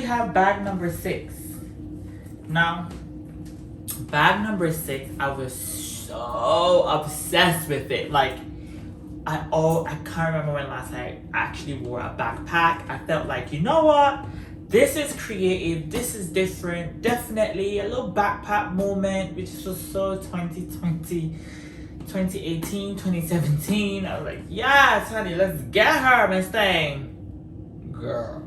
have bag number 6. Now, bag number 6, I was so obsessed with it. Like, I can't remember when last I actually wore a backpack. I felt like, you know what? This is creative. This is different. Definitely a little backpack moment, which was so 2020, 2018, 2017. I was like, yes, honey, let's get her, Miss Thing. Girl.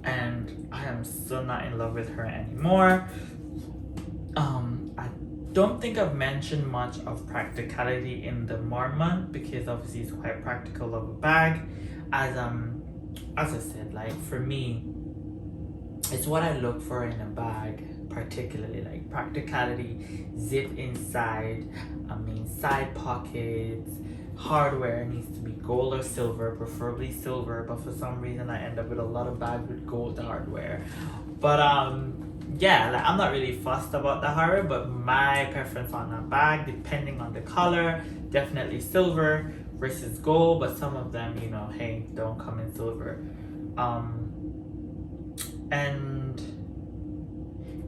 And I am still not in love with her anymore. I don't think I've mentioned much of practicality in the month because obviously it's quite practical of a bag. As I said, like for me, it's what I look for in a bag, particularly like practicality, zip inside, side pockets, hardware needs to be gold or silver, preferably silver, but for some reason I end up with a lot of bags with gold hardware. But yeah, like I'm not really fussed about the hardware, but my preference on a bag, depending on the color, definitely silver versus gold, but some of them, you know, hey, don't come in silver. And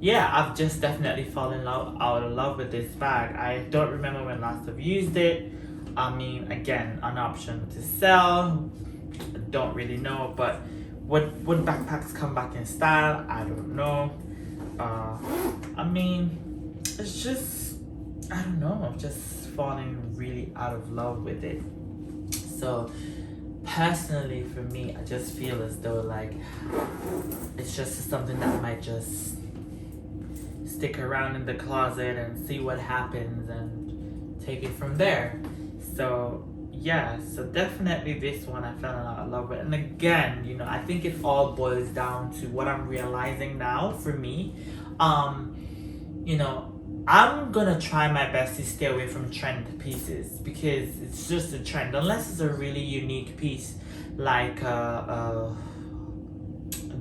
yeah, I've just definitely fallen out of love with this bag. I don't remember when last I've used it. Again, an option to sell, I don't really know, but would backpacks come back in style? I don't know. It's just, I don't know, I'm just falling really out of love with it. So personally for me, I just feel as though like it's just something that might just stick around in the closet and see what happens and take it from there. So yeah, so definitely this one I fell in a lot of love with. And again, you know, I think it all boils down to what I'm realizing now for me. You know, I'm gonna try my best to stay away from trend pieces because it's just a trend, unless it's a really unique piece like a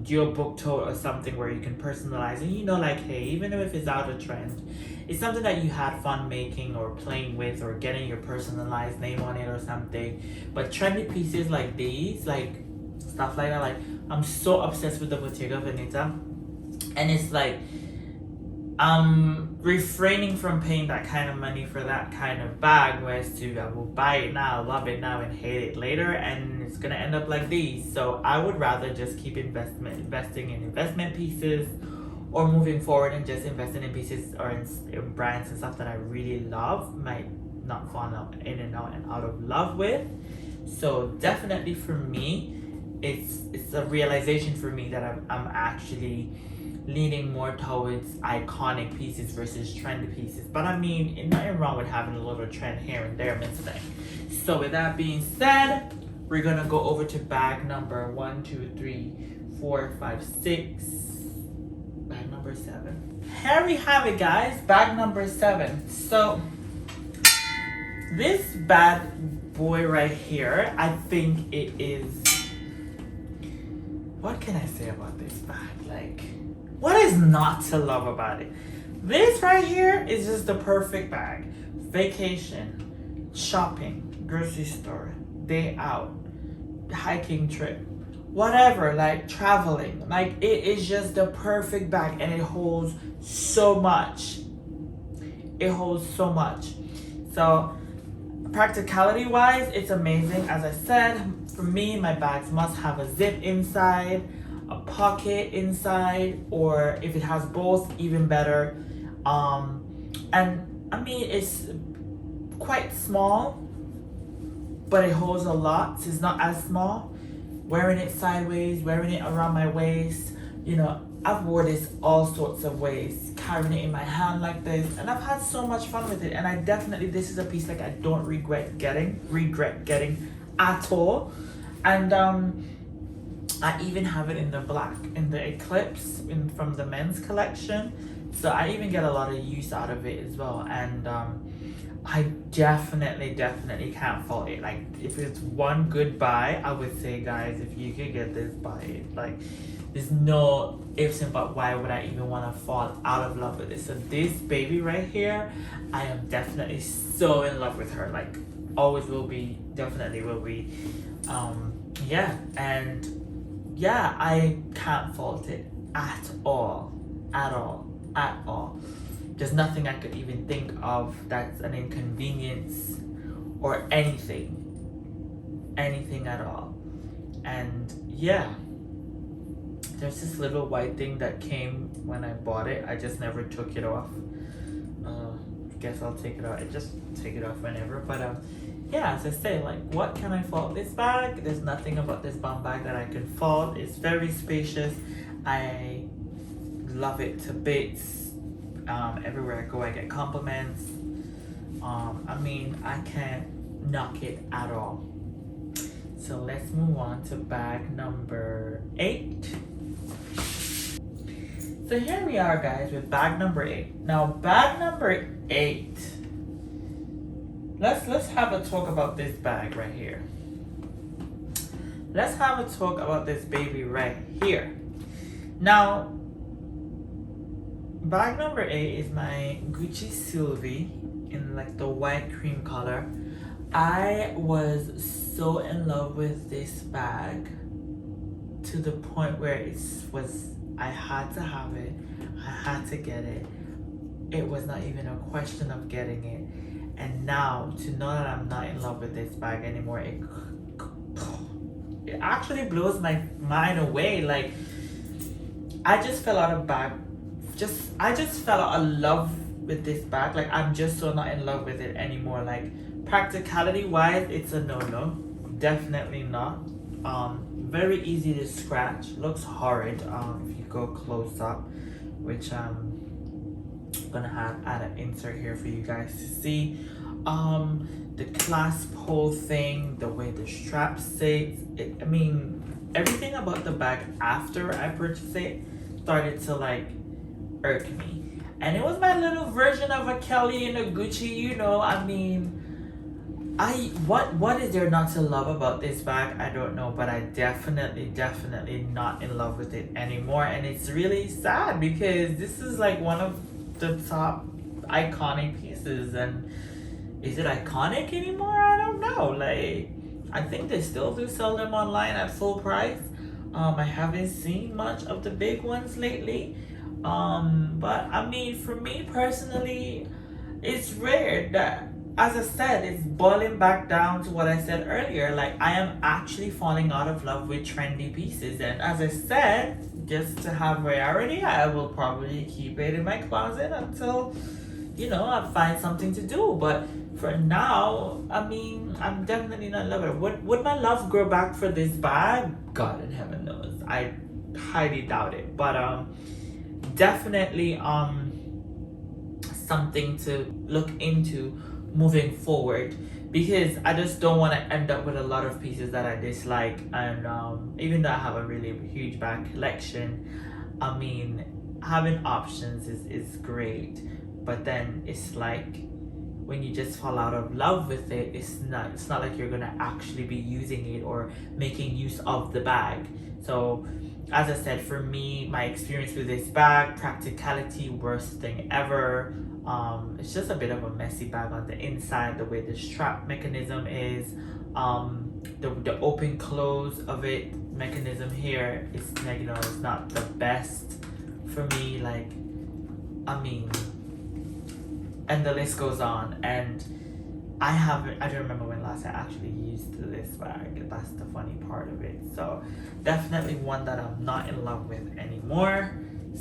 dual book tote or something where you can personalize it. You know, like, hey, even if it's out of trend, it's something that you had fun making or playing with or getting your personalized name on it or something. But trendy pieces like these, like stuff like that, like I'm so obsessed with the Bottega Veneta, and it's like I'm refraining from paying that kind of money for that kind of bag, whereas I will buy it now, love it now, and hate it later, and it's gonna end up like these. So I would rather just keep investing in investment pieces, or moving forward and just investing in pieces or in brands and stuff that I really love, might not fall in and out of love with. So definitely for me, it's a realization for me that I'm actually leaning more towards iconic pieces versus trendy pieces. But nothing wrong with having a little trend here and there, Miss Thing. So with that being said, we're gonna go over to bag number 1, 2, 3, 4, 5, 6. Bag number 7. Here we have it, guys. Bag number 7. So this bad boy right here, I think it is. What can I say about this bag? Like, what is not to love about it? This right here is just the perfect bag. Vacation, shopping, grocery store, day out, hiking trip, whatever, like traveling. Like, it is just the perfect bag, and it holds so much. It holds so much. So practicality wise, it's amazing. As I said, for me, my bags must have a zip inside, a pocket inside, or if it has both, even better. It's quite small, but it holds a lot, so it's not as small. Wearing it sideways, wearing it around my waist, you know, I've worn this all sorts of ways, carrying it in my hand like this, and I've had so much fun with it. And I definitely, this is a piece like I don't regret getting at all. And I even have it in the black, in the Eclipse, from the men's collection. So I even get a lot of use out of it as well. And I definitely can't fault it. Like, if it's one good buy, I would say, guys, if you could get this, buy it. Like, there's no ifs and buts. Why would I even want to fall out of love with this? So this baby right here, I am definitely so in love with her. Like, always will be, definitely will be. Yeah, and yeah, I can't fault it at all. At all. At all. There's nothing I could even think of that's an inconvenience or anything. Anything at all. And yeah, there's this little white thing that came when I bought it. I just never took it off. Guess I'll take it out. I just take it off whenever. But yeah, as I say, like, what can I fault this bag? There's nothing about this bomb bag that I can fault. It's very spacious. I love it to bits. Everywhere I go, I get compliments. I mean, I can't knock it at all. So let's move on to bag number 8. So here we are, guys, with bag number 8. Now, bag number 8. Let's have a talk about this bag right here. Let's have a talk about this baby right here. Now, bag number 8 is my Gucci Sylvie in like the white cream color. I was so in love with this bag to the point where I had to have it. I had to get it. It was not even a question of getting it. And now to know that I'm not in love with this bag anymore, it actually blows my mind away. Like, I just fell out of bag. I just fell out of love with this bag. Like, I'm just so not in love with it anymore. Like, practicality wise, it's a no-no. Definitely not. Very easy to scratch. Looks horrid if you go close up, which I'm gonna add an insert here for you guys to see. The clasp hole thing, the way the strap sits, I mean, everything about the bag after I purchased it started to like irk me. And it was my little version of a Kelly and a Gucci, you know. I mean, what is there not to love about this bag? I don't know, but I definitely not in love with it anymore. And it's really sad because this is like one of the top iconic pieces. And is it iconic anymore? I don't know. Like, I think they still do sell them online at full price. I haven't seen much of the big ones lately. But I mean, for me personally, it's rare that, as I said, it's boiling back down to what I said earlier. Like, I am actually falling out of love with trendy pieces. And as I said, just to have variety, I will probably keep it in my closet until, you know, I find something to do. But for now, I mean, I'm definitely not in love with it. Would my love grow back for this bag? God in heaven knows. I highly doubt it. But definitely something to look into moving forward, because I just don't want to end up with a lot of pieces that I dislike. And even though I have a really huge bag collection, I mean, having options is great, but then it's like when you just fall out of love with it, it's not like you're gonna actually be using it or making use of the bag. So as I said, for me, my experience with this bag, practicality, worst thing ever. It's just a bit of a messy bag on the inside, the way the strap mechanism is, the open close of it mechanism here is, you know, it's not the best for me. Like, I mean, and the list goes on. And I don't remember when last I actually used this bag. That's the funny part of it. So definitely one that I'm not in love with anymore.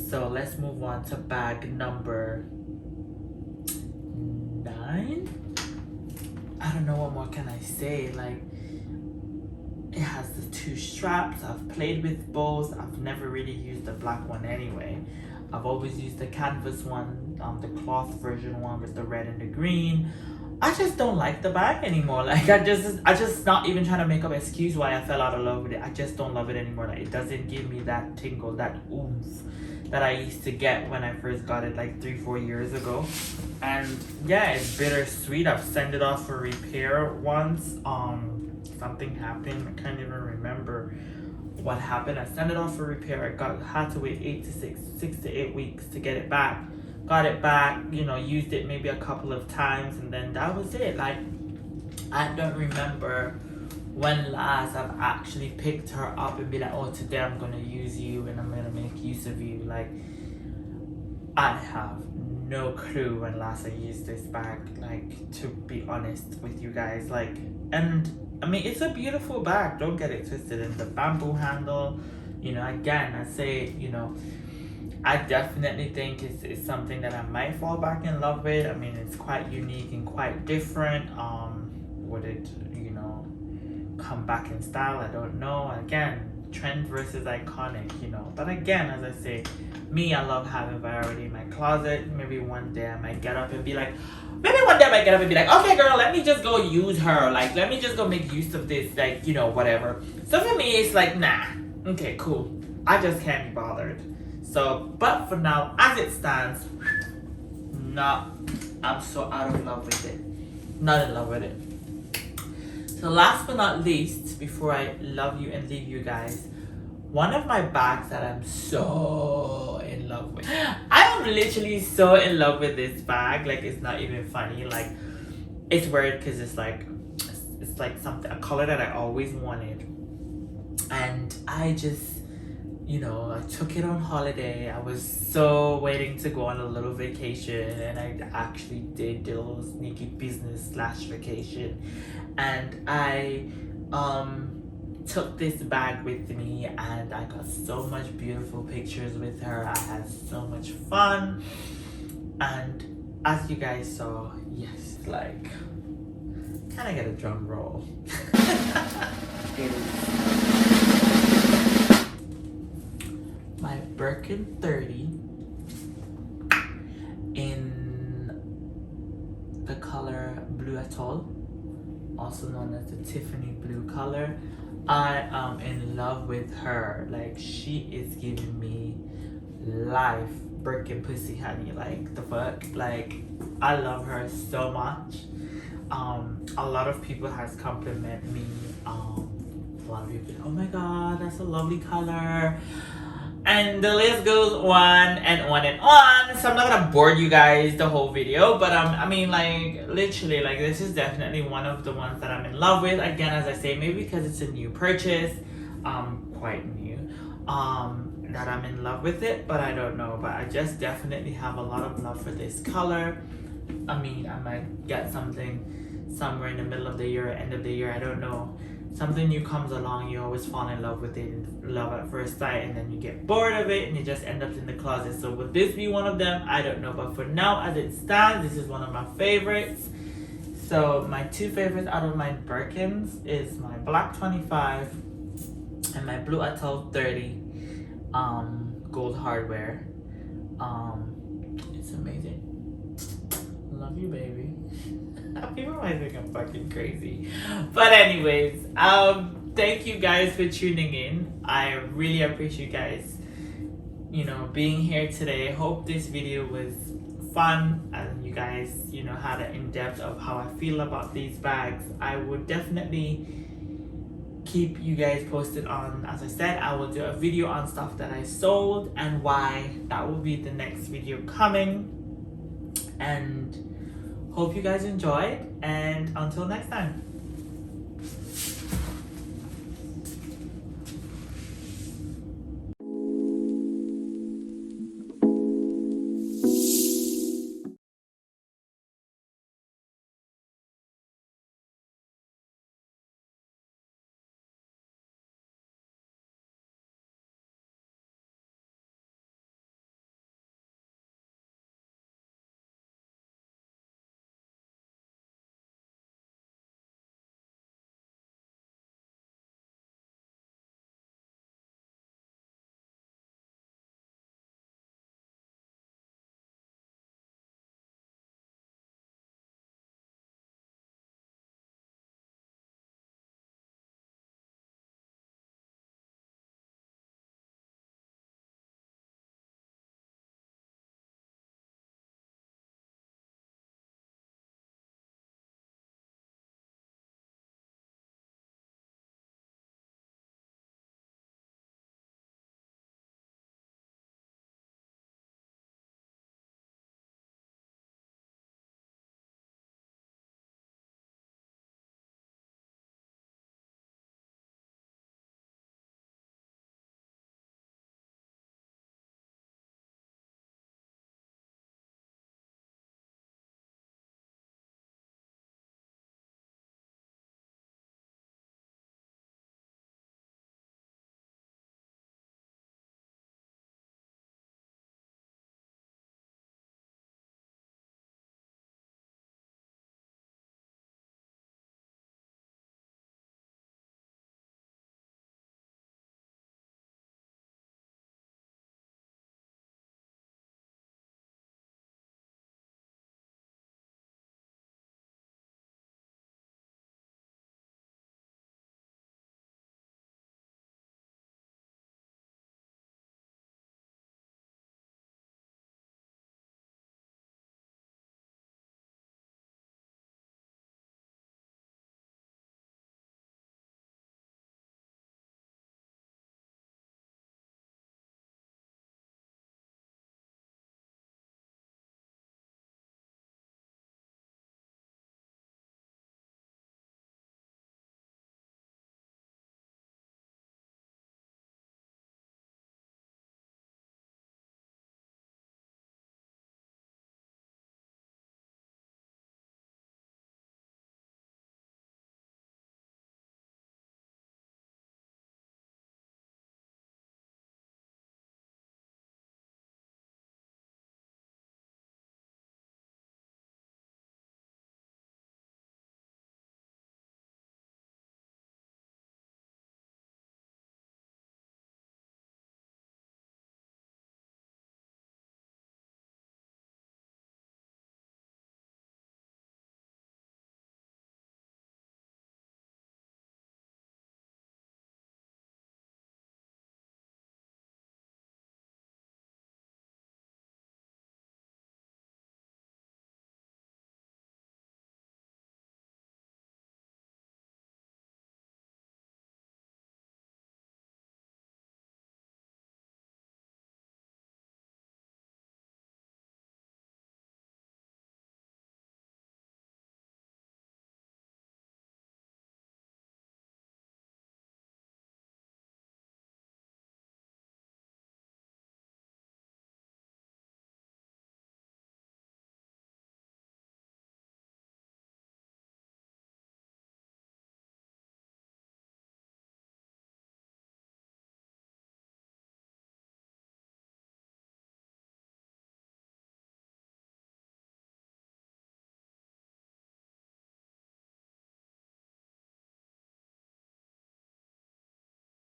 So let's move on to bag number 9. I don't know, what more can I say? Like, it has the 2 straps. I've played with both. I've never really used the black one anyway. I've always used the canvas one, the cloth version one with the red and the green. I just don't like the bag anymore. Like, I just not even trying to make up an excuse why I fell out of love with it. I just don't love it anymore. Like, it doesn't give me that tingle, that oomph that I used to get when I first got it like 3-4 years ago. And yeah, it's bittersweet. I've sent it off for repair once. Something happened. I can't even remember what happened. I sent it off for repair. I had to wait 6 to 8 weeks to get it back. Got it back, you know, used it maybe a couple of times, and then that was it. Like, I don't remember when last I've actually picked her up and be like, oh, today I'm gonna use you and I'm gonna make use of you. Like, I have no clue when last I used this bag, like, to be honest with you guys. Like, and I mean, it's a beautiful bag, don't get it twisted. And the bamboo handle, you know, again, I say, you know, I definitely think it's something that I might fall back in love with. I mean, it's quite unique and quite different. Would it, you know, come back in style? I don't know. Again, trend versus iconic, you know. But again, as I say, me, I love having variety in my closet. Maybe one day I might get up and be like, okay, girl, let me just go use her. Like, let me just go make use of this, like, you know, whatever. So for me, it's like, nah. Okay, cool. I just can't be bothered. So, but for now, as it stands, I'm so out of love with it. Not in love with it. So last but not least, before I love you and leave you guys, one of my bags that I'm so in love with. I am literally so in love with this bag. Like, it's not even funny. Like, it's weird because it's like something, a color that I always wanted. And I just, you know, I took it on holiday. I was so waiting to go on a little vacation, and I actually did a little sneaky business / vacation. And I took this bag with me, and I got so much beautiful pictures with her. I had so much fun, and as you guys saw, yes, like, can I get a drum roll? My Birkin 30 in the color Blue Atoll, also known as the Tiffany blue color. I am in love with her. Like, she is giving me life. Birkin pussy honey, like, the fuck. Like, I love her so much. A lot of people has complimented me. A lot of people, oh my god, that's a lovely color. And the list goes on and on and on. So I'm not gonna bore you guys the whole video, but I mean, like, literally, like, this is definitely one of the ones that I'm in love with. Again, as I say, maybe because it's a new purchase, quite new, that I'm in love with it, but I don't know. But I just definitely have a lot of love for this color. I mean, I might get something somewhere in the middle of the year, end of the year, I don't know. Something new comes along, you always fall in love with it, love at first sight, and then you get bored of it and it just ends up in the closet. So would this be one of them? I don't know, but for now, as it stands, this is one of my favorites. So my two favorites out of my Birkins is my black 25 and my blue Atoll 30 gold hardware. It's amazing. Love you, baby. People might think I'm fucking crazy, but anyways, thank you guys for tuning in. I really appreciate you guys, you know, being here today. Hope this video was fun and you guys, you know, had an in-depth of how I feel about these bags. I would definitely keep you guys posted on, as I said, I will do a video on stuff that I sold and why. That will be the next video coming. And hope you guys enjoyed, and until next time.